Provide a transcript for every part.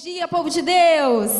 Dia, povo de Deus!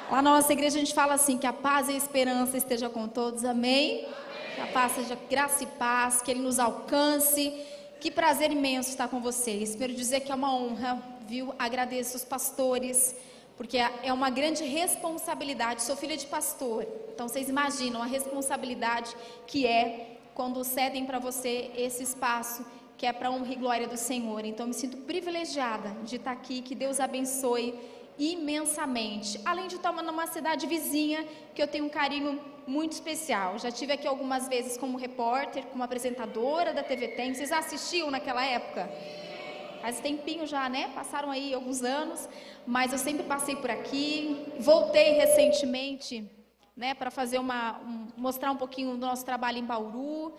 Lá na nossa igreja a gente fala assim, que a paz e a esperança esteja com todos, amém? Que a paz seja graça e paz, que Ele nos alcance. Que prazer imenso estar com vocês. Espero dizer que é uma honra, viu? Agradeço os pastores, porque é uma grande responsabilidade. Sou filha de pastor, então vocês imaginam a responsabilidade que é quando cedem para você esse espaço, que é para a honra e glória do Senhor. Então, me sinto privilegiada de estar aqui, que Deus abençoe imensamente. Além de estar numa cidade vizinha, que eu tenho um carinho muito especial. Já estive aqui algumas vezes como repórter, como apresentadora da TV Tem. Vocês assistiam naquela época? Faz tempinho já, né? Passaram aí alguns anos, mas eu sempre passei por aqui. Voltei recentemente, né, para fazer mostrar um pouquinho do nosso trabalho em Bauru.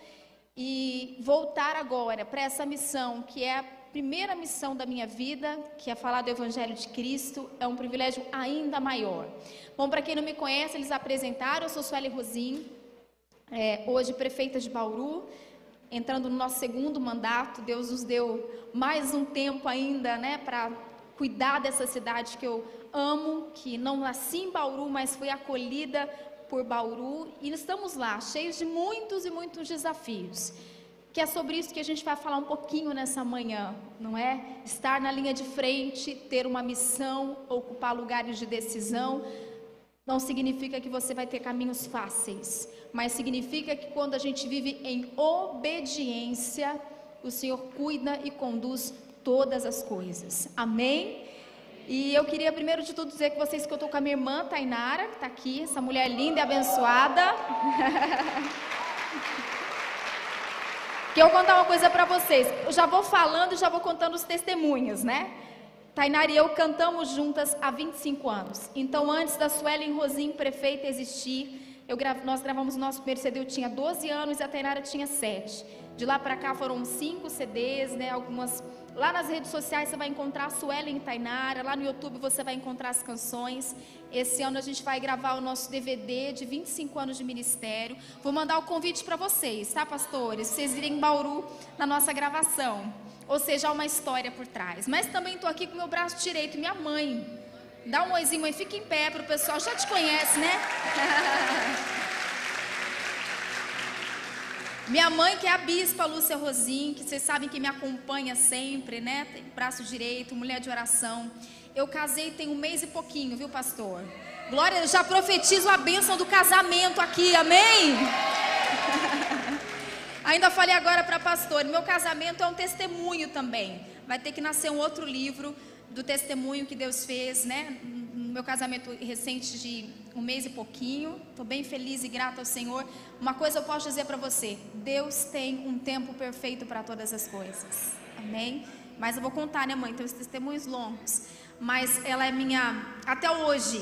E voltar agora para essa missão, que é a primeira missão da minha vida, que é falar do Evangelho de Cristo, é um privilégio ainda maior. Bom, para quem não me conhece, eles apresentaram, eu sou Sueli Rosim, hoje prefeita de Bauru, entrando no nosso segundo mandato. Deus nos deu mais um tempo ainda, né, para cuidar dessa cidade que eu amo, que não nasci em Bauru, mas fui acolhida por Bauru, e estamos lá, cheios de muitos e muitos desafios, que é sobre isso que a gente vai falar um pouquinho nessa manhã, não é? Estar na linha de frente, ter uma missão, ocupar lugares de decisão, não significa que você vai ter caminhos fáceis, mas significa que quando a gente vive em obediência, o Senhor cuida e conduz todas as coisas, amém? E eu queria, primeiro de tudo, dizer que vocês que eu estou com a minha irmã, Tainara, que está aqui, essa mulher linda e abençoada. Que eu vou contar uma coisa para vocês. Eu já vou falando e já vou contando os testemunhos, né? Tainara e eu cantamos juntas há 25 anos. Então, antes da Sueli Rosim, prefeita, existir, nós gravamos o nosso primeiro CD, eu tinha 12 anos e a Tainara tinha 7. De lá para cá foram 5 CDs, né? Algumas... Lá nas redes sociais você vai encontrar a Sueli e Tainara, lá no YouTube você vai encontrar as canções. Esse ano a gente vai gravar o nosso DVD de 25 anos de ministério. Vou mandar o convite para vocês, tá, pastores? Vocês virem em Bauru na nossa gravação. Ou seja, há uma história por trás. Mas também estou aqui com o meu braço direito, minha mãe. Dá um oizinho aí, fica em pé para o pessoal, já te conhece, né? Minha mãe, que é a bispa Lúcia Rosim, que vocês sabem que me acompanha sempre, né? Tem braço direito, mulher de oração. Eu casei tem 1 mês e pouquinho, viu, pastor? Glória, eu já profetizo a bênção do casamento aqui, amém? Ainda falei agora para pastor, meu casamento é um testemunho também. Vai ter que nascer um outro livro do testemunho que Deus fez, né? Meu casamento recente de 1 mês e pouquinho. Estou bem feliz e grata ao Senhor. Uma coisa eu posso dizer para você: Deus tem um tempo perfeito para todas as coisas, amém? Mas eu vou contar, né, mãe? Tem os testemunhos longos, mas ela é minha, até hoje,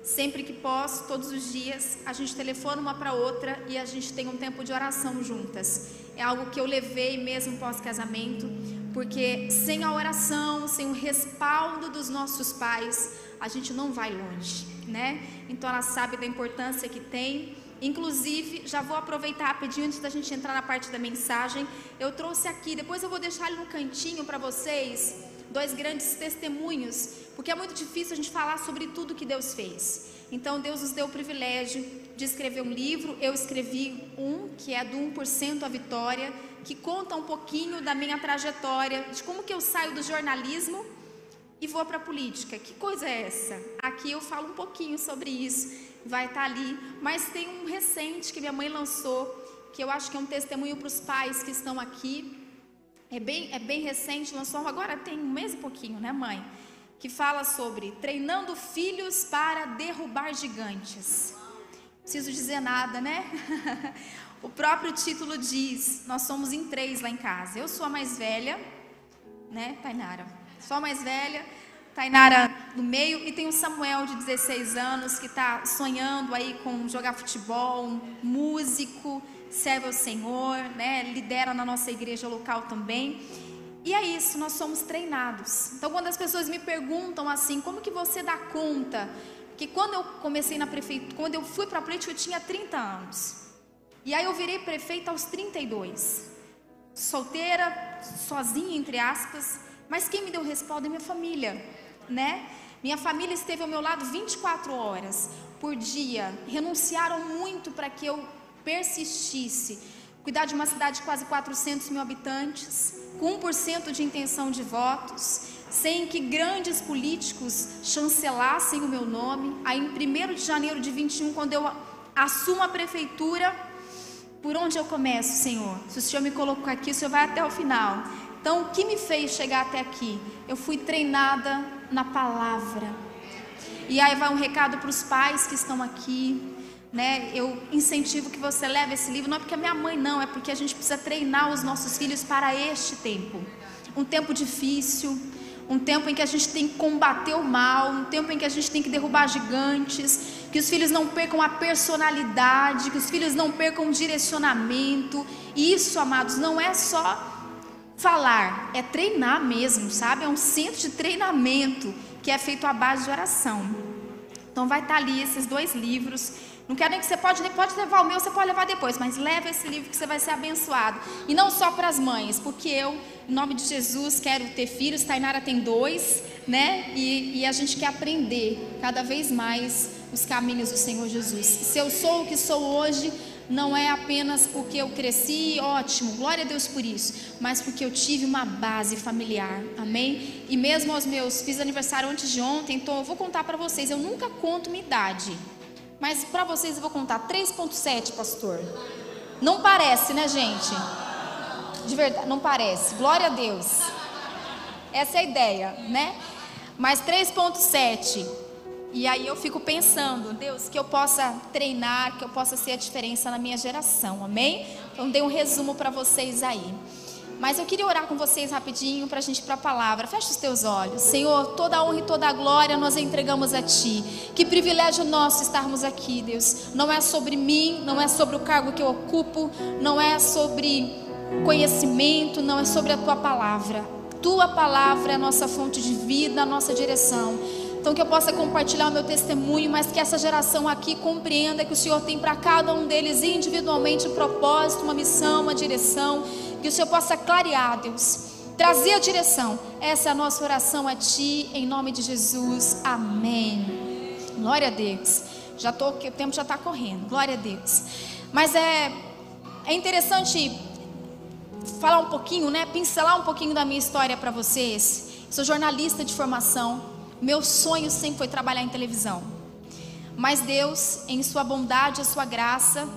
sempre que posso, todos os dias, a gente telefona uma para outra e a gente tem um tempo de oração juntas. É algo que eu levei mesmo pós-casamento, porque sem a oração, sem o respaldo dos nossos pais, a gente não vai longe, né? Então ela sabe da importância que tem. Inclusive, já vou aproveitar rapidinho antes da gente entrar na parte da mensagem. Eu trouxe aqui, depois eu vou deixar ele no cantinho para vocês, 2 grandes testemunhos, porque é muito difícil a gente falar sobre tudo que Deus fez. Então Deus nos deu o privilégio de escrever um livro. Eu escrevi que é do 1% a Vitória, que conta um pouquinho da minha trajetória, de como que eu saio do jornalismo e vou para a política. Que coisa é essa? Aqui eu falo um pouquinho sobre isso, vai estar ali. Mas tem um recente que minha mãe lançou, que eu acho que é um testemunho para os pais que estão aqui. É bem recente, lançou agora tem 1 mês e pouquinho, né, mãe? Que fala sobre treinando filhos para derrubar gigantes. Não preciso dizer nada, né? O próprio título diz, nós somos em 3 lá em casa. Eu sou a mais velha, né, Tainara? Sou a mais velha, Tainara no meio, e tem o Samuel de 16 anos que está sonhando aí com jogar futebol, músico, serve ao Senhor, né? Lidera na nossa igreja local também. E é isso, nós somos treinados. Então quando as pessoas me perguntam assim, como que você dá conta? Porque quando eu comecei na prefeitura, quando eu fui para a política eu tinha 30 anos. E aí eu virei prefeita aos 32. Solteira, sozinha entre aspas. Mas quem me deu respaldo é minha família. né? Minha família esteve ao meu lado 24 horas por dia, renunciaram muito para que eu persistisse. Cuidar de uma cidade de quase 400 mil habitantes, com 1% de intenção de votos, sem que grandes políticos chancelassem o meu nome. Aí em 1º de janeiro de 21, quando eu assumo a prefeitura, por onde eu começo, Senhor? Se o Senhor me colocou aqui, o Senhor vai até o final. Então, o que me fez chegar até aqui? Eu fui treinada na palavra. E aí vai um recado para os pais que estão aqui, né? Eu incentivo que você leve esse livro, não é porque é minha mãe, não, é porque a gente precisa treinar os nossos filhos para este tempo. Um tempo difícil, um tempo em que a gente tem que combater o mal, um tempo em que a gente tem que derrubar gigantes, que os filhos não percam a personalidade, que os filhos não percam o direcionamento. E isso, amados, não é só falar, é treinar mesmo, sabe? É um centro de treinamento que é feito à base de oração. Então vai estar ali esses 2 livros. Não quero nem que você pode levar o meu, você pode levar depois, mas leve esse livro que você vai ser abençoado. E não só para as mães, porque eu, em nome de Jesus, quero ter filhos. Tainara tem 2, né? E a gente quer aprender cada vez mais os caminhos do Senhor Jesus. Se eu sou o que sou hoje, não é apenas porque eu cresci, ótimo, glória a Deus por isso, mas porque eu tive uma base familiar, amém? E mesmo aos meus, fiz aniversário antes de ontem, então eu vou contar para vocês, eu nunca conto minha idade, mas para vocês eu vou contar 3,7, pastor. Não parece, né, gente? De verdade, não parece, glória a Deus. Essa é a ideia, né? Mas 3,7. E aí eu fico pensando, Deus, que eu possa treinar, que eu possa ser a diferença na minha geração, amém? Então dei um resumo para vocês aí. Mas eu queria orar com vocês rapidinho para a gente ir para a palavra. Fecha os teus olhos. Senhor, toda a honra e toda a glória nós entregamos a Ti. Que privilégio nosso estarmos aqui, Deus. Não é sobre mim, não é sobre o cargo que eu ocupo, não é sobre conhecimento, não é sobre a Tua palavra. Tua palavra é a nossa fonte de vida, a nossa direção. Então que eu possa compartilhar o meu testemunho, mas que essa geração aqui compreenda que o Senhor tem para cada um deles individualmente um propósito, uma missão, uma direção. Que o Senhor possa clarear, Deus, trazer a direção. Essa é a nossa oração a Ti, em nome de Jesus, amém. Glória a Deus. O tempo já está correndo, glória a Deus. Mas é interessante falar um pouquinho, né? Pincelar um pouquinho da minha história para vocês. Sou jornalista de formação. Meu sonho sempre foi trabalhar em televisão. Mas Deus, em sua bondade, a sua graça,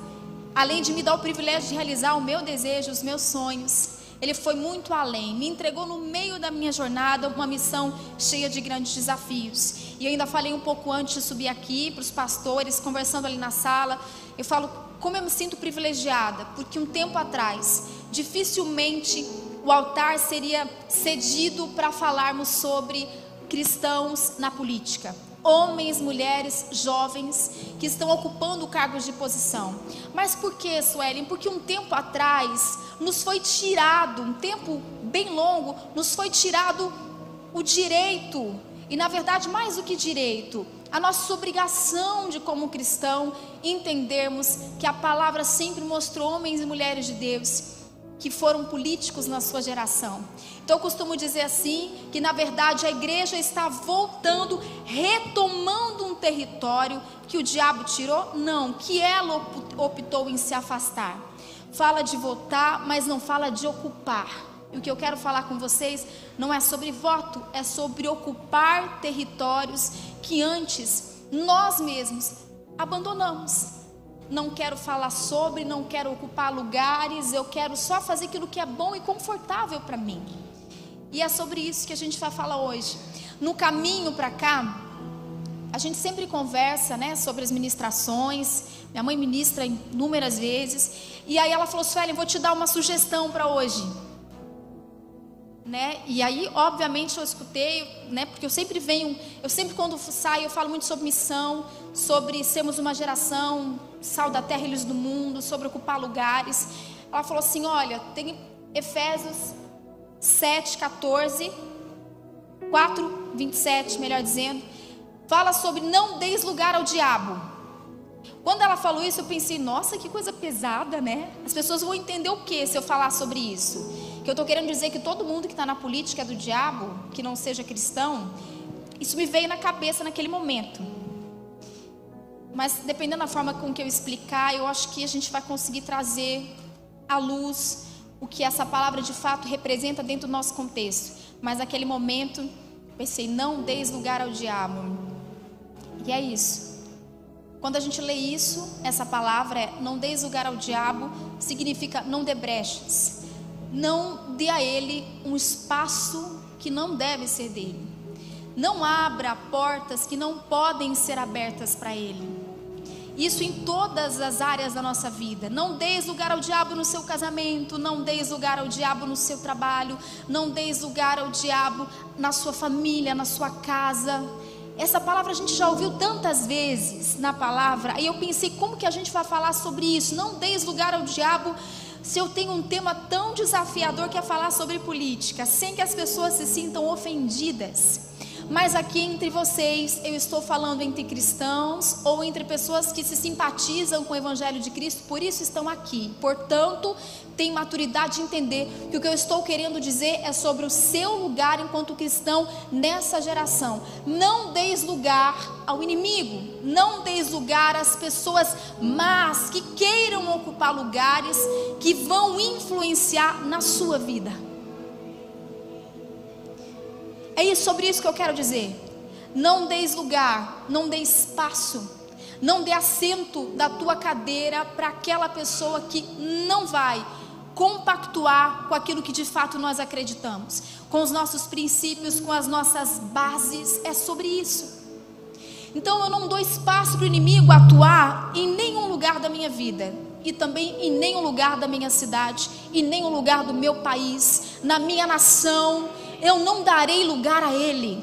além de me dar o privilégio de realizar o meu desejo, os meus sonhos, Ele foi muito além. Me entregou no meio da minha jornada uma missão cheia de grandes desafios. E eu ainda falei um pouco antes de subir aqui para os pastores, conversando ali na sala. Eu falo como eu me sinto privilegiada, porque um tempo atrás, dificilmente o altar seria cedido para falarmos sobre cristãos na política, homens, mulheres, jovens que estão ocupando cargos de posição. Mas por que, Suelen? Porque um tempo atrás nos foi tirado, um tempo bem longo, nos foi tirado o direito, e na verdade mais do que direito, a nossa obrigação de como cristão entendermos que a palavra sempre mostrou homens e mulheres de Deus que foram políticos na sua geração. Então eu costumo dizer assim, que na verdade a igreja está voltando, retomando um território que o diabo tirou, não, que ela optou em se afastar. Fala de votar, mas não fala de ocupar. E o que eu quero falar com vocês não é sobre voto, é sobre ocupar territórios que antes nós mesmos abandonamos. Não quero falar sobre, não quero ocupar lugares, eu quero só fazer aquilo que é bom e confortável para mim. E é sobre isso que a gente vai falar hoje. No caminho para cá, a gente sempre conversa, né, sobre as ministrações. Minha mãe ministra inúmeras vezes. E aí ela falou, Suelen, vou te dar uma sugestão para hoje. Né? E aí, obviamente, eu escutei, né? Porque eu sempre quando saio, eu falo muito sobre missão, sobre sermos uma geração, sal da terra e luz do mundo, sobre ocupar lugares. Ela falou assim, olha, tem Efésios 7:14, 4:27, melhor dizendo, fala sobre não deis lugar ao diabo. Quando ela falou isso, eu pensei, nossa, que coisa pesada, né? As pessoas vão entender o que se eu falar sobre isso? Que eu estou querendo dizer que todo mundo que está na política é do diabo, que não seja cristão? Isso me veio na cabeça naquele momento. Mas dependendo da forma com que eu explicar, eu acho que a gente vai conseguir trazer à luz o que essa palavra de fato representa dentro do nosso contexto. Mas naquele momento, pensei, não deis lugar ao diabo. E é isso. Quando a gente lê isso, essa palavra não deis lugar ao diabo, significa não dê brechas. Não dê a ele um espaço que não deve ser dele. Não abra portas que não podem ser abertas para ele. Isso em todas as áreas da nossa vida. Não deis lugar ao diabo no seu casamento, não deis lugar ao diabo no seu trabalho, não deis lugar ao diabo na sua família, na sua casa. Essa palavra a gente já ouviu tantas vezes na palavra, aí eu pensei, como que a gente vai falar sobre isso? Não deis lugar ao diabo, se eu tenho um tema tão desafiador que é falar sobre política, sem que as pessoas se sintam ofendidas. Mas aqui entre vocês, eu estou falando entre cristãos ou entre pessoas que se simpatizam com o Evangelho de Cristo, por isso estão aqui. Portanto, tem maturidade de entender que o que eu estou querendo dizer é sobre o seu lugar enquanto cristão nessa geração. Não deis lugar ao inimigo, não deis lugar às pessoas más que queiram ocupar lugares que vão influenciar na sua vida. É sobre isso que eu quero dizer. Não deis lugar, não dê espaço, não dê assento da tua cadeira para aquela pessoa que não vai compactuar com aquilo que de fato nós acreditamos, com os nossos princípios, com as nossas bases. É sobre isso. Então eu não dou espaço para o inimigo atuar em nenhum lugar da minha vida, e também em nenhum lugar da minha cidade, em nenhum lugar do meu país, na minha nação. Eu não darei lugar a ele.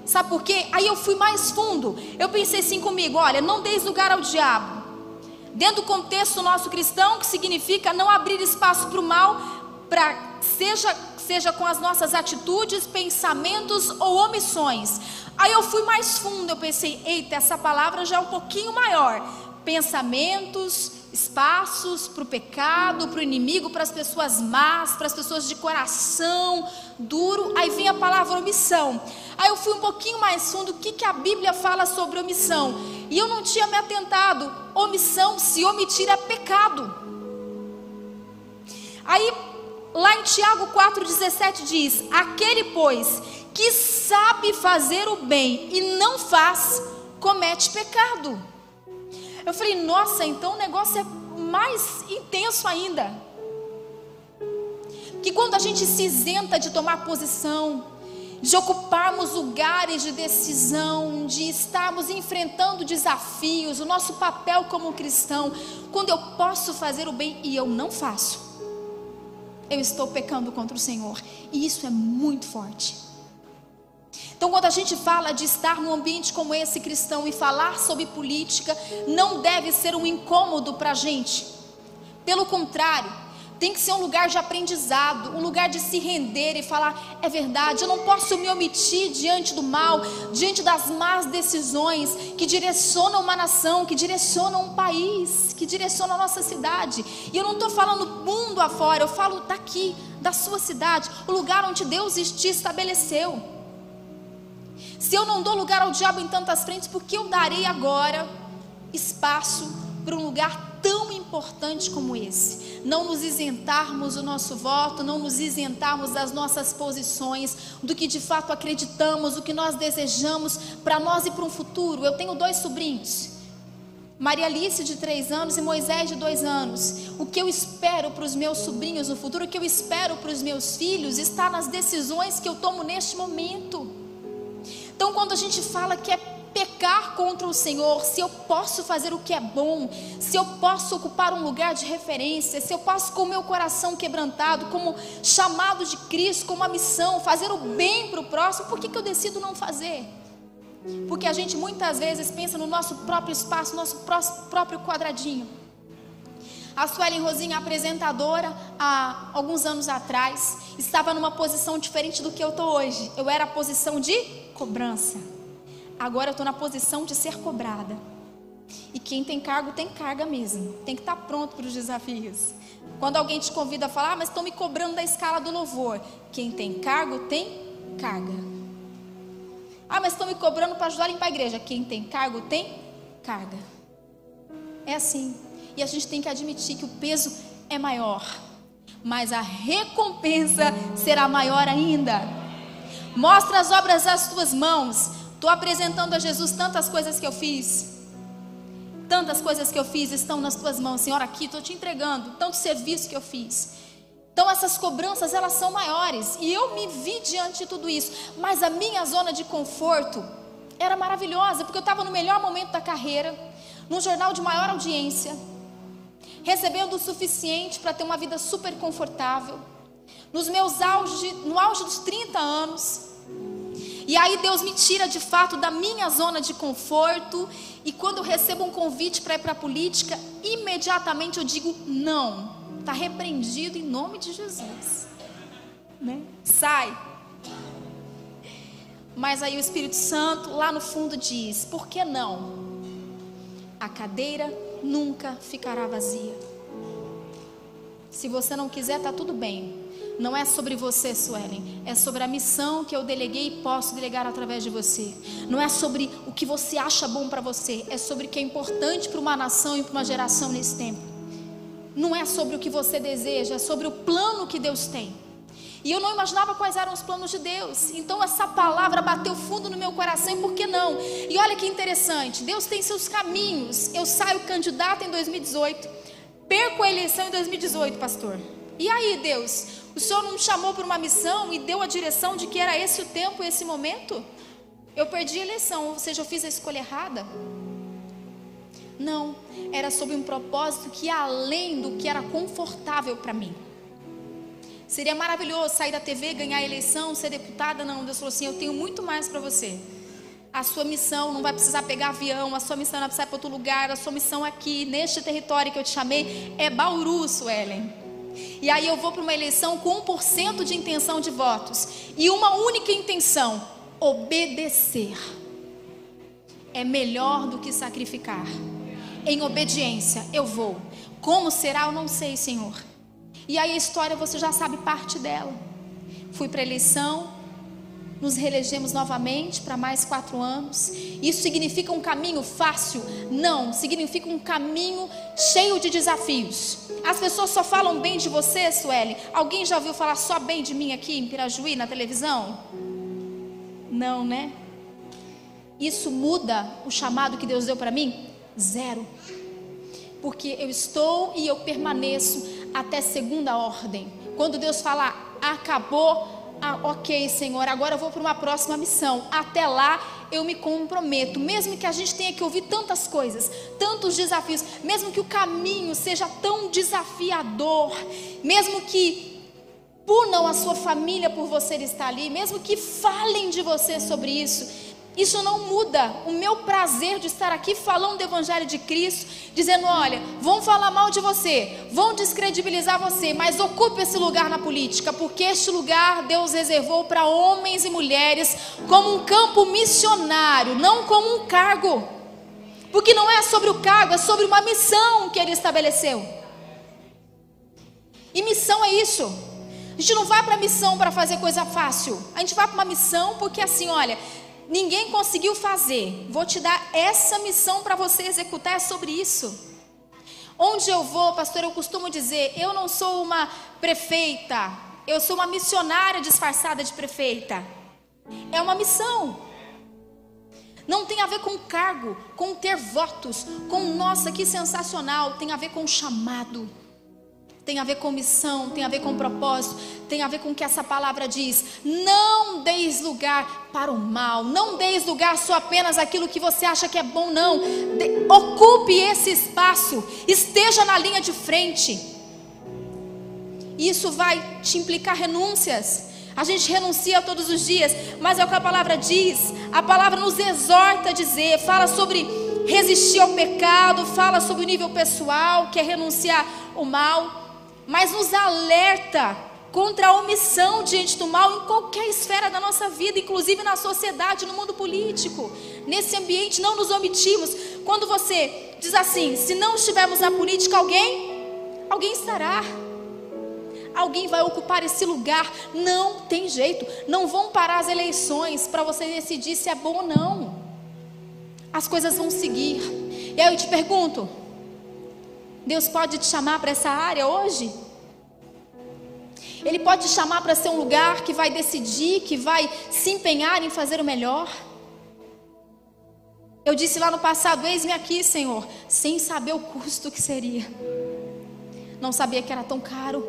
Sabe por quê? Aí eu fui mais fundo. Eu pensei assim comigo, olha, não deis lugar ao diabo. Dentro do contexto nosso cristão, que significa não abrir espaço para o mal, seja com as nossas atitudes, pensamentos ou omissões. Aí eu fui mais fundo, eu pensei, eita, essa palavra já é um pouquinho maior. Pensamentos, espaços para o pecado, para o inimigo, para as pessoas más, para as pessoas de coração duro. Aí vem a palavra omissão. Aí eu fui um pouquinho mais fundo, o que a Bíblia fala sobre omissão? E eu não tinha me atentado. Omissão, se omitir é pecado. Aí lá em Tiago 4,17 diz, aquele pois que sabe fazer o bem e não faz, comete pecado. Eu falei, nossa, então o negócio é mais intenso ainda. Que quando a gente se isenta de tomar posição, de ocuparmos lugares de decisão, de estarmos enfrentando desafios, o nosso papel como cristão, quando eu posso fazer o bem e eu não faço, eu estou pecando contra o Senhor. E isso é muito forte. Então quando a gente fala de estar num ambiente como esse cristão e falar sobre política, não deve ser um incômodo para a gente. Pelo contrário, tem que ser um lugar de aprendizado, um lugar de se render e falar, é verdade, eu não posso me omitir diante do mal, diante das más decisões que direcionam uma nação, que direcionam um país, que direcionam a nossa cidade. E eu não estou falando mundo afora, eu falo daqui, da sua cidade, o lugar onde Deus te estabeleceu. Se eu não dou lugar ao diabo em tantas frentes, por que eu darei agora espaço para um lugar tão importante como esse? Não nos isentarmos do nosso voto, não nos isentarmos das nossas posições, do que de fato acreditamos, do que nós desejamos para nós e para um futuro. Eu tenho 2 sobrinhos, Maria Alice de 3 anos e Moisés de 2 anos. O que eu espero para os meus sobrinhos no futuro, o que eu espero para os meus filhos, está nas decisões que eu tomo neste momento. Então quando a gente fala que é pecar contra o Senhor, se eu posso fazer o que é bom, se eu posso ocupar um lugar de referência, se eu posso com o meu coração quebrantado, como chamado de Cristo, como uma missão, fazer o bem para o próximo, por que eu decido não fazer? Porque a gente muitas vezes pensa no nosso próprio espaço, no nosso próprio quadradinho. A Suelen Rosinha, apresentadora, há alguns anos atrás, estava numa posição diferente do que eu estou hoje. Eu era a posição de cobrança. Agora eu estou na posição de ser cobrada. E quem tem cargo, tem carga mesmo. Tem que estar pronto para os desafios. Quando alguém te convida a falar, mas estão me cobrando da escala do louvor. Quem tem cargo, tem carga. Ah, mas estão me cobrando para ajudar a limpar a igreja. Quem tem cargo tem carga. É assim. E a gente tem que admitir que o peso é maior, mas a recompensa será maior ainda. Mostra as obras das tuas mãos. Estou apresentando a Jesus tantas coisas que eu fiz. Tantas coisas que eu fiz estão nas tuas mãos, Senhor, aqui, estou te entregando, tanto serviço que eu fiz. Então essas cobranças, elas são maiores, e eu me vi diante de tudo isso, mas a minha zona de conforto era maravilhosa, porque eu estava no melhor momento da carreira, num jornal de maior audiência, recebendo o suficiente para ter uma vida super confortável, no auge dos 30 anos, e aí Deus me tira de fato da minha zona de conforto, e quando eu recebo um convite para ir para a política, imediatamente eu digo não, está repreendido em nome de Jesus, né? Sai. Mas aí o Espírito Santo lá no fundo diz, por que não? A cadeira nunca ficará vazia. Se você não quiser, está tudo bem. Não é sobre você, Suelen, é sobre a missão que eu deleguei e posso delegar através de você. Não é sobre o que você acha bom para você, é sobre o que é importante para uma nação e para uma geração nesse tempo. Não é sobre o que você deseja, é sobre o plano que Deus tem. E eu não imaginava quais eram os planos de Deus. Então essa palavra bateu fundo no meu coração, e por que não? E olha que interessante, Deus tem seus caminhos. Eu saio candidata em 2018, perco a eleição em 2018, pastor. E aí, Deus, o Senhor não me chamou para uma missão e deu a direção de que era esse o tempo, esse momento? Eu perdi a eleição, ou seja, eu fiz a escolha errada? Não, era sobre um propósito que ia além do que era confortável para mim. Seria maravilhoso sair da TV, ganhar a eleição, ser deputada. Não, Deus falou assim, eu tenho muito mais para você. A sua missão não vai precisar pegar avião, a sua missão não vai precisar ir para outro lugar, a sua missão aqui, neste território que eu te chamei, é Bauru, Suelen. E aí eu vou para uma eleição com 1% de intenção de votos, e uma única intenção, obedecer. É melhor do que sacrificar. Em obediência eu vou. Como será eu não sei, Senhor. E aí a história você já sabe parte dela. Fui para a eleição, nos reelegemos novamente para mais 4 anos. Isso significa um caminho fácil? Não, significa um caminho cheio de desafios. As pessoas só falam bem de você, Sueli? Alguém já ouviu falar só bem de mim aqui em Pirajuí, na televisão? Não, né? Isso muda o chamado que Deus deu para mim? Zero. Porque eu estou e eu permaneço até segunda ordem. Quando Deus falar, acabou, ok, Senhor, agora eu vou para uma próxima missão. Até lá eu me comprometo, mesmo que a gente tenha que ouvir tantas coisas, tantos desafios, mesmo que o caminho seja tão desafiador, mesmo que punam a sua família por você estar ali, mesmo que falem de você sobre isso, isso não muda o meu prazer de estar aqui falando do Evangelho de Cristo, dizendo, olha, vão falar mal de você, vão descredibilizar você, mas ocupe esse lugar na política, porque este lugar Deus reservou para homens e mulheres como um campo missionário, não como um cargo, porque não é sobre o cargo, é sobre uma missão que Ele estabeleceu. E missão é isso. A gente não vai para a missão para fazer coisa fácil, a gente vai para uma missão porque assim, olha, ninguém conseguiu fazer, vou te dar essa missão para você executar, é sobre isso. Onde eu vou, pastor, eu costumo dizer, eu não sou uma prefeita, eu sou uma missionária disfarçada de prefeita. É uma missão. Não tem a ver com cargo, com ter votos, com nossa, que sensacional, tem a ver com chamado. Tem a ver com missão, tem a ver com propósito, tem a ver com o que essa palavra diz. Não deis lugar para o mal, não deis lugar só apenas aquilo que você acha que é bom, não. Ocupe esse espaço, esteja na linha de frente. Isso vai te implicar renúncias. A gente renuncia todos os dias, mas é o que a palavra diz. A palavra nos exorta a dizer, fala sobre resistir ao pecado, fala sobre o nível pessoal, que é renunciar ao mal, mas nos alerta contra a omissão diante do mal em qualquer esfera da nossa vida, inclusive na sociedade, no mundo político. Nesse ambiente não nos omitimos. Quando você diz assim, se não estivermos na política, alguém estará. Alguém vai ocupar esse lugar. Não tem jeito. Não vão parar as eleições para você decidir se é bom ou não. As coisas vão seguir. E aí eu te pergunto: Deus pode te chamar para essa área hoje? Ele pode te chamar para ser um lugar que vai decidir, que vai se empenhar em fazer o melhor? Eu disse lá no passado: eis-me aqui, Senhor, sem saber o custo que seria. Não sabia que era tão caro.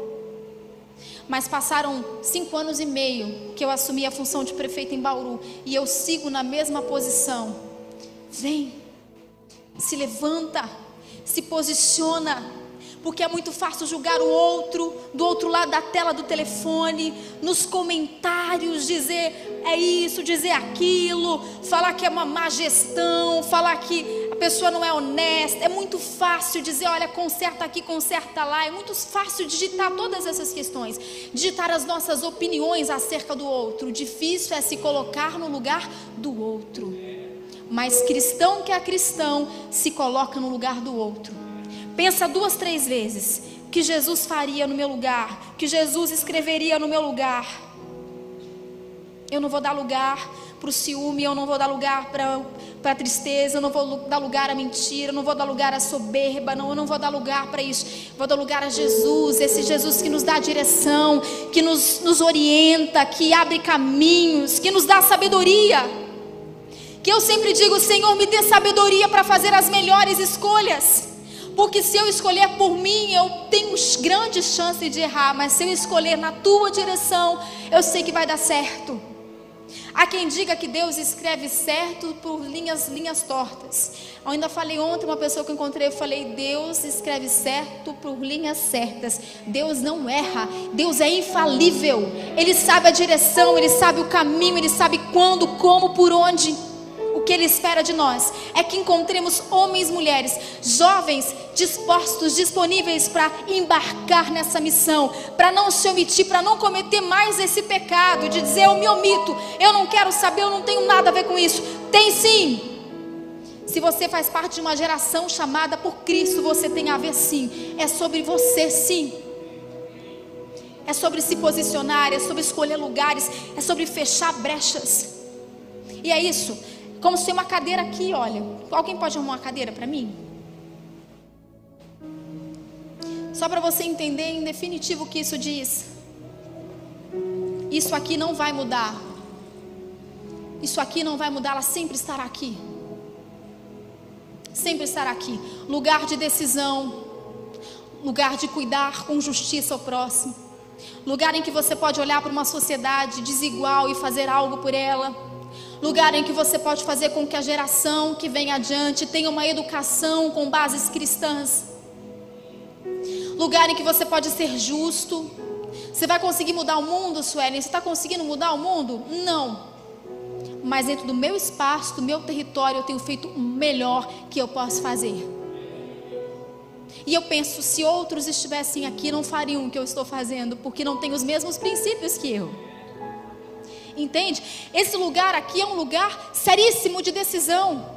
Mas passaram 5 anos e meio que eu assumi a função de prefeita em Bauru, e eu sigo na mesma posição. Vem, se levanta, se posiciona, porque é muito fácil julgar o outro, do outro lado da tela do telefone, nos comentários, dizer é isso, dizer aquilo, falar que é uma má gestão, falar que a pessoa não é honesta. É muito fácil dizer, olha, conserta aqui, conserta lá. É muito fácil digitar todas essas questões, digitar as nossas opiniões acerca do outro. Difícil é se colocar no lugar do outro. Mas cristão que é cristão se coloca no lugar do outro. Pensa 2, 3 vezes o que Jesus faria no meu lugar, o que Jesus escreveria no meu lugar. Eu não vou dar lugar para o ciúme, eu não vou dar lugar para a tristeza, eu não vou dar lugar à mentira, eu não vou dar lugar à soberba, não, eu não vou dar lugar para isso. Vou dar lugar a Jesus, esse Jesus que nos dá direção, que nos orienta, que abre caminhos, que nos dá sabedoria. Que eu sempre digo: Senhor, me dê sabedoria para fazer as melhores escolhas. Porque se eu escolher por mim, eu tenho grandes chances de errar. Mas se eu escolher na tua direção, eu sei que vai dar certo. Há quem diga que Deus escreve certo por linhas tortas. Eu ainda falei ontem, uma pessoa que eu encontrei, eu falei: Deus escreve certo por linhas certas. Deus não erra, Deus é infalível. Ele sabe a direção, Ele sabe o caminho, Ele sabe quando, como, por onde. O que Ele espera de nós é que encontremos homens e mulheres, jovens, dispostos, disponíveis para embarcar nessa missão, para não se omitir, para não cometer mais esse pecado de dizer: eu me omito, eu não quero saber, eu não tenho nada a ver com isso. Tem sim. Se você faz parte de uma geração chamada por Cristo, você tem a ver sim. É sobre você sim. É sobre se posicionar, é sobre escolher lugares, é sobre fechar brechas. E é isso. Como se tem uma cadeira aqui, olha. Alguém pode arrumar uma cadeira para mim? Só para você entender em definitivo o que isso diz. Isso aqui não vai mudar. Isso aqui não vai mudar, ela sempre estará aqui. Sempre estará aqui. Lugar de decisão. Lugar de cuidar com justiça ao próximo. Lugar em que você pode olhar para uma sociedade desigual e fazer algo por ela. Lugar em que você pode fazer com que a geração que vem adiante tenha uma educação com bases cristãs. Lugar em que você pode ser justo. Você vai conseguir mudar o mundo, Suelen? Você está conseguindo mudar o mundo? Não. Mas dentro do meu espaço, do meu território, eu tenho feito o melhor que eu posso fazer. E eu penso, se outros estivessem aqui, não fariam o que eu estou fazendo, porque não têm os mesmos princípios que eu. Entende? Esse lugar aqui é um lugar seríssimo de decisão.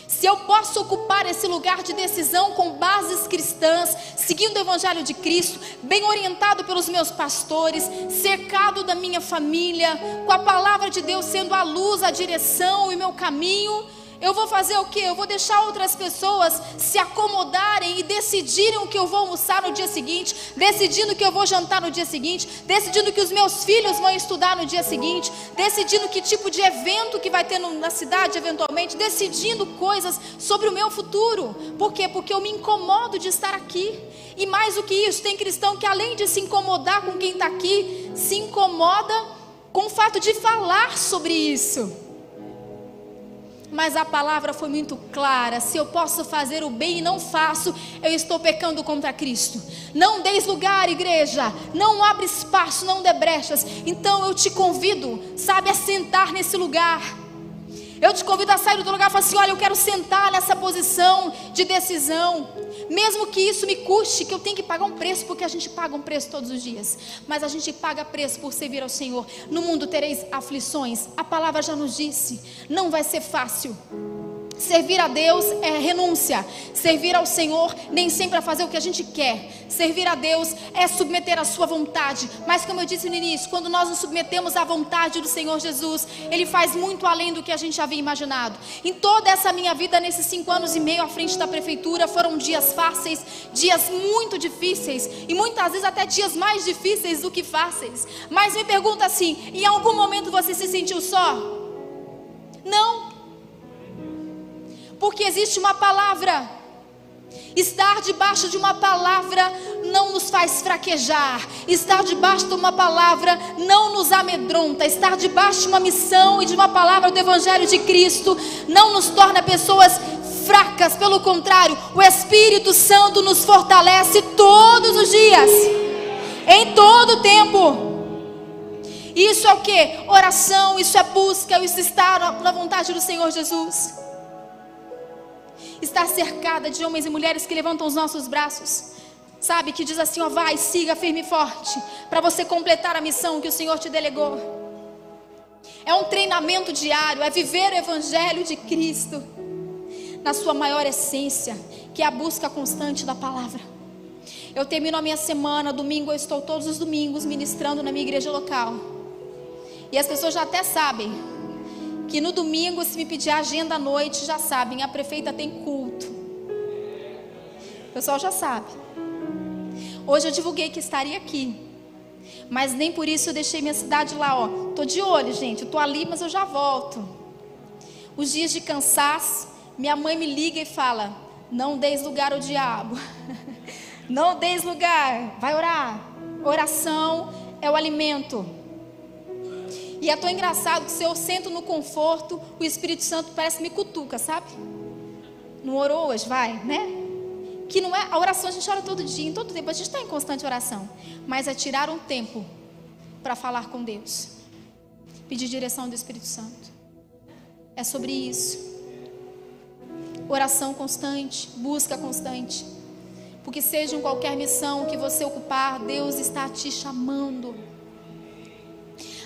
Se eu posso ocupar esse lugar de decisão com bases cristãs, seguindo o Evangelho de Cristo, bem orientado pelos meus pastores, cercado da minha família, com a palavra de Deus sendo a luz, a direção e o meu caminho, eu vou fazer o quê? Eu vou deixar outras pessoas se acomodarem e decidirem o que eu vou almoçar no dia seguinte, decidindo o que eu vou jantar no dia seguinte, decidindo que os meus filhos vão estudar no dia seguinte, decidindo que tipo de evento que vai ter na cidade eventualmente, decidindo coisas sobre o meu futuro. Por quê? Porque eu me incomodo de estar aqui. E mais do que isso, tem cristão que além de se incomodar com quem está aqui, se incomoda com o fato de falar sobre isso. Mas a palavra foi muito clara: se eu posso fazer o bem e não faço, eu estou pecando contra Cristo. Não deis lugar, igreja, não abre espaço, não dê brechas. Então eu te convido, sabe, a sentar nesse lugar. Eu te convido a sair do lugar e falar assim: olha, eu quero sentar nessa posição de decisão. Mesmo que isso me custe, que eu tenho que pagar um preço, porque a gente paga um preço todos os dias. Mas a gente paga preço por servir ao Senhor. No mundo tereis aflições. A palavra já nos disse, não vai ser fácil. Servir a Deus é renúncia. Servir ao Senhor nem sempre é fazer o que a gente quer. Servir a Deus é submeter a sua vontade. Mas como eu disse no início, quando nós nos submetemos à vontade do Senhor Jesus, Ele faz muito além do que a gente havia imaginado. Em toda essa minha vida, nesses 5 anos e meio à frente da prefeitura, foram dias fáceis, dias muito difíceis, e muitas vezes até dias mais difíceis do que fáceis. Mas me pergunta assim, em algum momento você se sentiu só? Não. Porque existe uma palavra. Estar debaixo de uma palavra não nos faz fraquejar. Estar debaixo de uma palavra não nos amedronta. Estar debaixo de uma missão e de uma palavra do Evangelho de Cristo não nos torna pessoas fracas. Pelo contrário, o Espírito Santo nos fortalece todos os dias, em todo o tempo. Isso é o que? Oração, isso é busca, isso é estar na vontade do Senhor Jesus. Estar cercada de homens e mulheres que levantam os nossos braços, sabe, que diz assim, ó, vai, siga firme e forte, para você completar a missão que o Senhor te delegou. É um treinamento diário, é viver o Evangelho de Cristo na sua maior essência, que é a busca constante da palavra. Eu termino a minha semana, domingo eu estou todos os domingos ministrando na minha igreja local, e as pessoas já até sabem que no domingo, se me pedir a agenda à noite, já sabem, a prefeita tem culto. O pessoal já sabe. Hoje eu divulguei que estaria aqui, mas nem por isso eu deixei minha cidade lá, ó. Tô de olho, gente, eu tô ali, mas eu já volto. Os dias de cansaço, minha mãe me liga e fala, não deis lugar ao diabo. Não deis lugar, vai orar. Oração é o alimento. E é tão engraçado que se eu sento no conforto, o Espírito Santo parece que me cutuca, sabe? Não orou hoje? Vai, né? Que não é, a oração a gente ora todo dia, em todo tempo, a gente está em constante oração. Mas é tirar um tempo para falar com Deus. Pedir direção do Espírito Santo. É sobre isso. Oração constante, busca constante. Porque seja em qualquer missão que você ocupar, Deus está te chamando.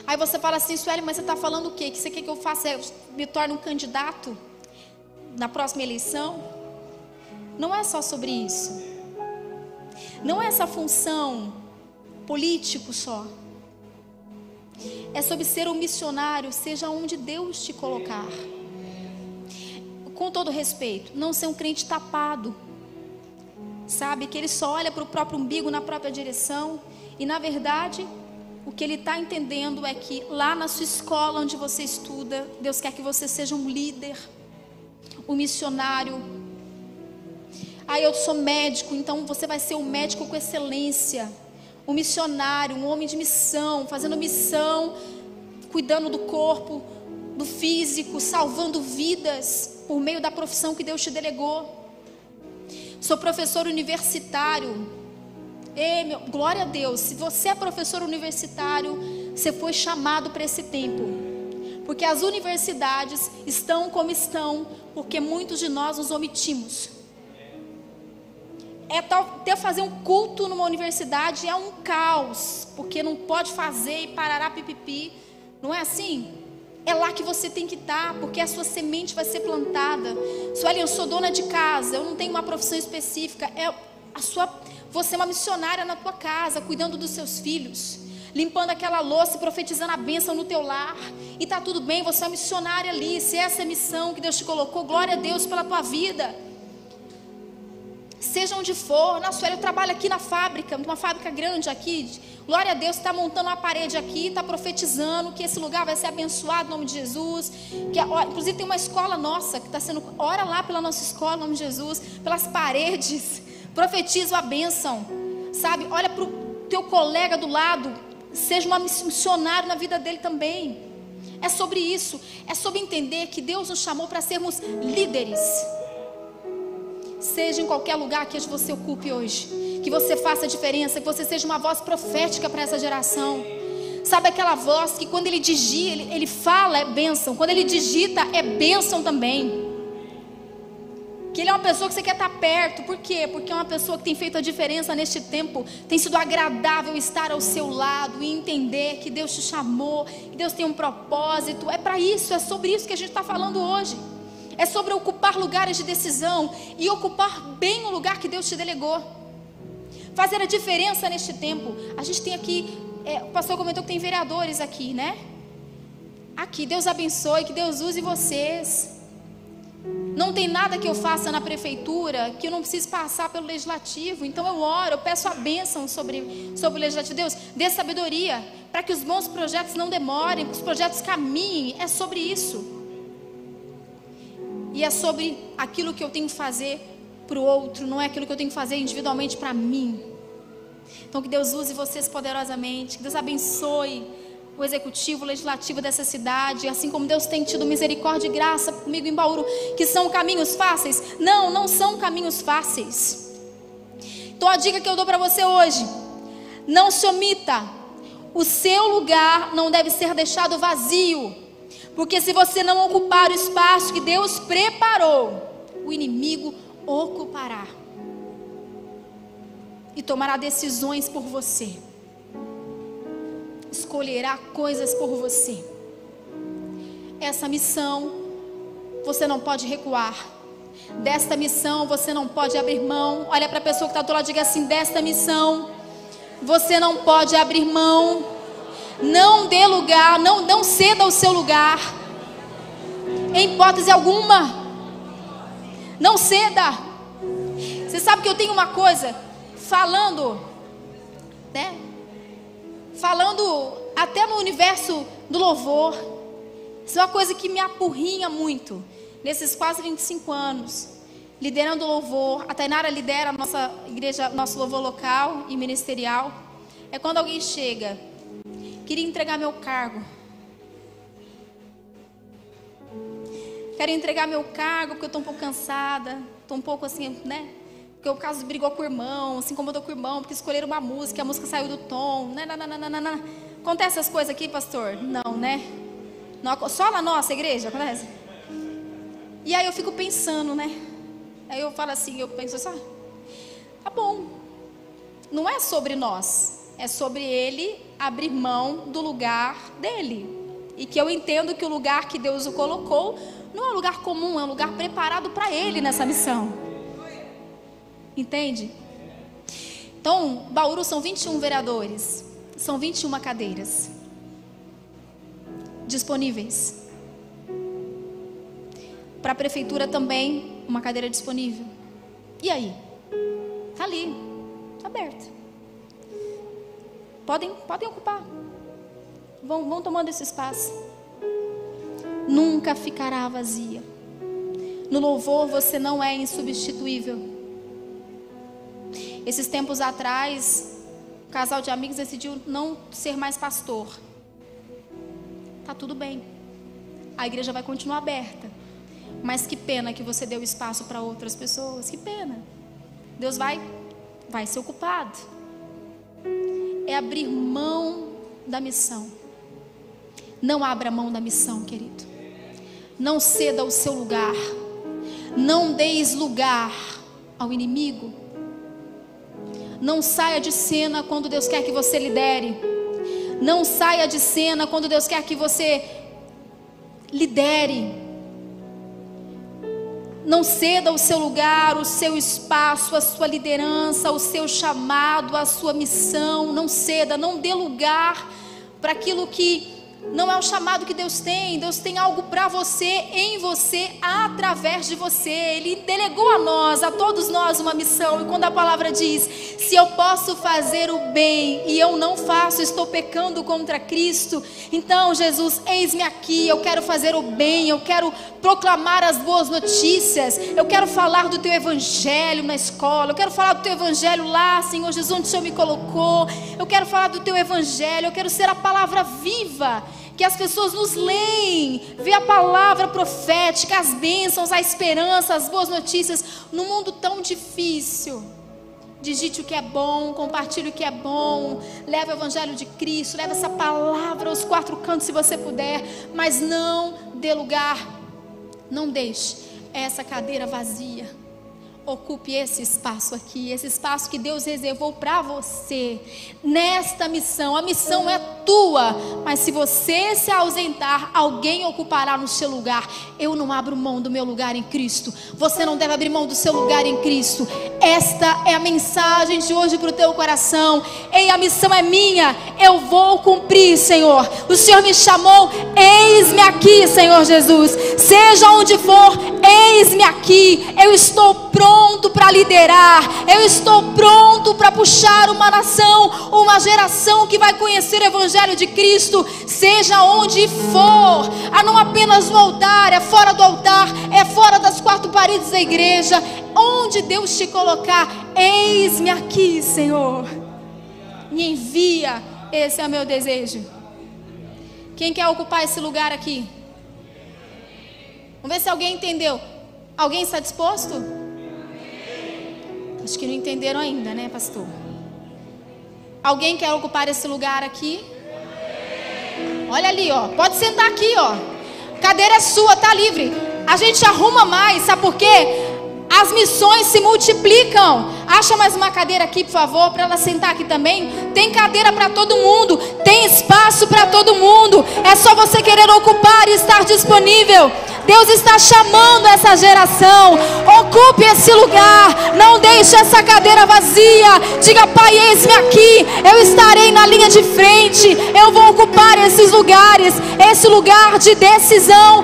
Aí você fala assim, Sueli, mas você está falando o quê? Que você quer que eu faça? Eu me torne um candidato na próxima eleição? Não é só sobre isso. Não é essa função político só. É sobre ser um missionário, seja onde Deus te colocar. Com todo respeito, não ser um crente tapado. Sabe, que ele só olha para o próprio umbigo, na própria direção. E na verdade, o que ele está entendendo é que lá na sua escola onde você estuda, Deus quer que você seja um líder, um missionário. Aí eu sou médico, então você vai ser um médico com excelência, um missionário, um homem de missão, fazendo missão, cuidando do corpo, do físico, salvando vidas por meio da profissão que Deus te delegou. Sou professor universitário. Glória a Deus, se você é professor universitário, você foi chamado para esse tempo, porque as universidades estão como estão, porque muitos de nós nos omitimos. Até fazer um culto numa universidade é um caos, porque não pode fazer e parará pipipi, não é assim? É lá que você tem que estar, porque a sua semente vai ser plantada. Sueli, eu sou dona de casa, eu não tenho uma profissão específica, você é uma missionária na tua casa, cuidando dos seus filhos, limpando aquela louça e profetizando a bênção no teu lar. E está tudo bem, você é uma missionária ali. Se essa é a missão que Deus te colocou, glória a Deus pela tua vida. Seja onde for. Nossa, eu trabalho aqui na fábrica, numa fábrica grande aqui. Glória a Deus, está montando uma parede aqui, está profetizando que esse lugar vai ser abençoado em nome de Jesus. Inclusive tem uma escola nossa que está sendo, ora lá pela nossa escola em nome de Jesus, pelas paredes. Profetiza a bênção, sabe? Olha para o teu colega do lado, seja um missionário na vida dele também. É sobre isso, é sobre entender que Deus nos chamou para sermos líderes. Seja em qualquer lugar que você ocupe hoje, que você faça a diferença, que você seja uma voz profética para essa geração. Sabe aquela voz que quando ele digita, ele fala é bênção, quando ele digita é bênção também. Que ele é uma pessoa que você quer estar perto. Por quê? Porque é uma pessoa que tem feito a diferença neste tempo. Tem sido agradável estar ao seu lado e entender que Deus te chamou, que Deus tem um propósito. É para isso, é sobre isso que a gente está falando hoje. É sobre ocupar lugares de decisão e ocupar bem o lugar que Deus te delegou. Fazer a diferença neste tempo. A gente tem aqui, o pastor comentou que tem vereadores aqui, né? Aqui, Deus abençoe, que Deus use vocês. Não tem nada que eu faça na prefeitura que eu não precise passar pelo legislativo. Então eu oro, eu peço a bênção sobre o legislativo. Deus, dê sabedoria para que os bons projetos não demorem, que os projetos caminhem. É sobre isso. E é sobre aquilo que eu tenho que fazer para o outro, não é aquilo que eu tenho que fazer individualmente para mim. Então que Deus use vocês poderosamente, que Deus abençoe o executivo, o legislativo dessa cidade, assim como Deus tem tido misericórdia e graça comigo em Bauru, que são caminhos fáceis? Não, não são caminhos fáceis. Então a dica que eu dou para você hoje: não se omita, o seu lugar não deve ser deixado vazio, porque se você não ocupar o espaço que Deus preparou, o inimigo ocupará e tomará decisões por você, escolherá coisas por você. Essa missão você não pode recuar. Desta missão você não pode abrir mão. Olha para a pessoa que está do lado e diga assim: desta missão você não pode abrir mão. Não dê lugar, não ceda o seu lugar, em hipótese alguma. Não ceda. Você sabe que eu tenho uma coisa, falando, né? Falando até no universo do louvor, isso é uma coisa que me apurrinha muito. Nesses quase 25 anos, liderando o louvor, a Tainara lidera a nossa igreja, nosso louvor local e ministerial. É quando alguém chega: queria entregar meu cargo. Quero entregar meu cargo porque eu estou um pouco cansada. Estou um pouco assim, né? Porque o caso brigou com o irmão, se incomodou com o irmão, porque escolheram uma música, a música saiu do tom. Nananana. Acontece essas coisas aqui, pastor? Não, né? Não, só na nossa igreja acontece? E aí eu fico pensando, né? Aí eu falo assim, eu penso assim: tá bom. Não é sobre nós, é sobre ele abrir mão do lugar dele. E que eu entendo que o lugar que Deus o colocou não é um lugar comum, é um lugar preparado para ele nessa missão. Entende? Então, Bauru são 21 vereadores, são 21 cadeiras disponíveis. Para a prefeitura também, uma cadeira disponível. E aí? Está ali, está aberto. Podem ocupar. Vão tomando esse espaço. Nunca ficará vazia. No louvor você não é insubstituível. Esses tempos atrás, um casal de amigos decidiu não ser mais pastor. Tá tudo bem. A igreja vai continuar aberta. Mas que pena que você deu espaço para outras pessoas. Que pena. Deus vai ser ocupado. É abrir mão da missão. Não abra mão da missão, querido. Não ceda o seu lugar. Não deis lugar ao inimigo. Não saia de cena quando Deus quer que você lidere. Não saia de cena quando Deus quer que você lidere. Não ceda o seu lugar, o seu espaço, a sua liderança, o seu chamado, a sua missão. Não ceda, não dê lugar para aquilo que não é o chamado que Deus tem. Deus tem algo para você, em você, através de você. Ele delegou a nós, a todos nós, uma missão. E quando a palavra diz: se eu posso fazer o bem e eu não faço, estou pecando contra Cristo. Então, Jesus, eis-me aqui. Eu quero fazer o bem, eu quero proclamar as boas notícias, eu quero falar do teu evangelho na escola, eu quero falar do teu evangelho lá, Senhor Jesus, onde o Senhor me colocou. Eu quero falar do teu evangelho, eu quero ser a palavra viva, que as pessoas nos leem, vê a palavra profética, as bênçãos, a esperança, as boas notícias, num mundo tão difícil. Digite o que é bom, compartilhe o que é bom, leve o evangelho de Cristo, leve essa palavra aos quatro cantos se você puder, mas não dê lugar, não deixe essa cadeira vazia. Ocupe esse espaço aqui, esse espaço que Deus reservou para você, nesta missão. A missão é tua, mas se você se ausentar, alguém ocupará no seu lugar. Eu não abro mão do meu lugar em Cristo. Você não deve abrir mão do seu lugar em Cristo. Esta é a mensagem de hoje para o teu coração. Ei, a missão é minha, eu vou cumprir, Senhor. O Senhor me chamou, eis-me aqui, Senhor Jesus. Seja onde for, eis-me aqui. Eu estou pronto para liderar. Eu estou pronto para puxar uma nação, uma geração que vai conhecer o Evangelho de Cristo. Seja onde for, a não apenas no altar, é fora do altar, é fora das quatro paredes da igreja. Onde Deus te colocar, eis-me aqui, Senhor. Me envia. Esse é o meu desejo. Quem quer ocupar esse lugar aqui? Vamos ver se alguém entendeu. Alguém está disposto? Acho que não entenderam ainda, né, pastor? Alguém quer ocupar esse lugar aqui? Olha ali, ó. Pode sentar aqui, ó. Cadeira é sua, tá livre. A gente arruma mais, sabe por quê? As missões se multiplicam. Acha mais uma cadeira aqui, por favor, para ela sentar aqui também. Tem cadeira para todo mundo. Tem espaço para todo mundo. É só você querer ocupar e estar disponível. Deus está chamando essa geração. Ocupe esse lugar. Não deixe essa cadeira vazia. Diga: Pai, eis-me aqui. Eu estarei na linha de frente. Eu vou ocupar esses lugares. Esse lugar de decisão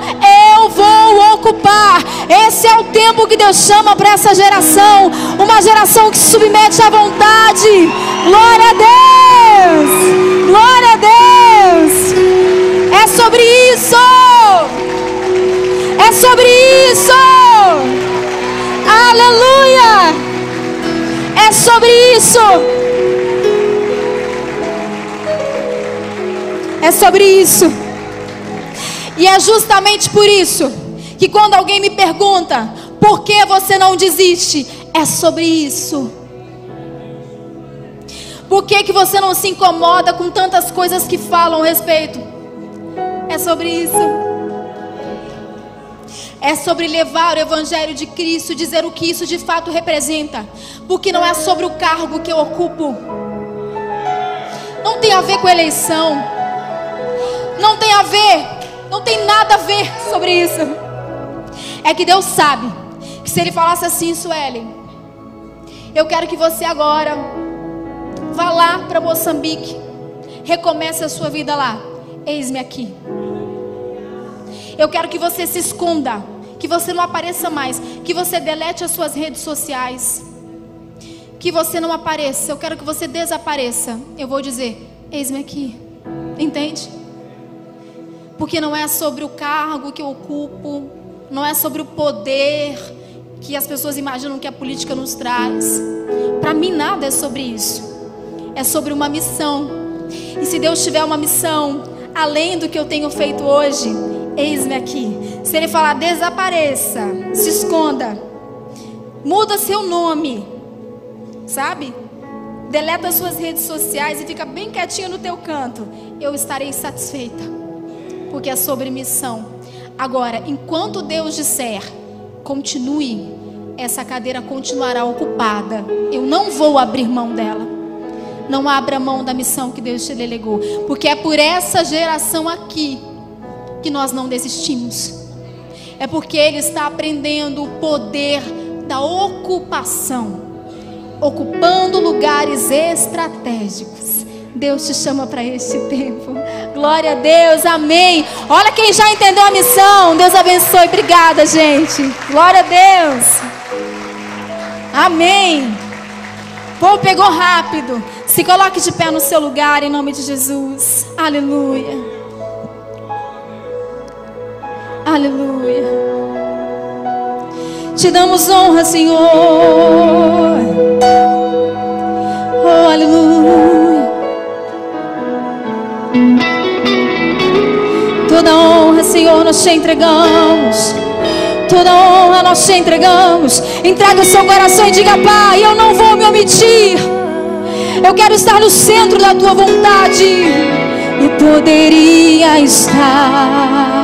eu vou ocupar. Esse é o tempo que Deus chama para essa geração. Uma geração que se submete à vontade. Glória a Deus. Glória a Deus. É sobre isso. É sobre isso. Aleluia. É sobre isso. É sobre isso. E é justamente por isso que quando alguém me pergunta: por que você não desiste? É sobre isso. Por que você não se incomoda com tantas coisas que falam a respeito? É sobre isso. É sobre levar o Evangelho de Cristo, dizer o que isso de fato representa. Porque não é sobre o cargo que eu ocupo. Não tem a ver com eleição. Não tem a ver, não tem nada a ver sobre isso. É que Deus sabe que se Ele falasse assim: Sueli, eu quero que você agora vá lá para Moçambique, recomece a sua vida lá. Eis-me aqui. Eu quero que você se esconda, que você não apareça mais, que você delete as suas redes sociais, que você não apareça. Eu quero que você desapareça. Eu vou dizer: eis-me aqui. Entende? Porque não é sobre o cargo que eu ocupo, não é sobre o poder que as pessoas imaginam que a política nos traz. Para mim nada é sobre isso. É sobre uma missão. E se Deus tiver uma missão além do que eu tenho feito hoje, eis-me aqui. Se Ele falar: desapareça, se esconda, muda seu nome, sabe? Deleta as suas redes sociais e fica bem quietinho no teu canto, eu estarei satisfeita, porque é sobre missão. Agora, enquanto Deus disser: continue, essa cadeira continuará ocupada. Eu não vou abrir mão dela. Não abra mão da missão que Deus te delegou, porque é por essa geração aqui que nós não desistimos. É porque Ele está aprendendo o poder da ocupação, ocupando lugares estratégicos. Deus te chama para este tempo. Glória a Deus, amém. Olha quem já entendeu a missão. Deus abençoe. Obrigada, gente. Glória a Deus. Amém. O povo pegou rápido. Se coloque de pé no seu lugar em nome de Jesus. Aleluia. Aleluia. Te damos honra, Senhor. Oh, aleluia. Toda honra, Senhor, nós te entregamos. Toda honra nós te entregamos. Entrega o seu coração e diga: Pai, eu não vou me omitir. Eu quero estar no centro da tua vontade. E poderia estar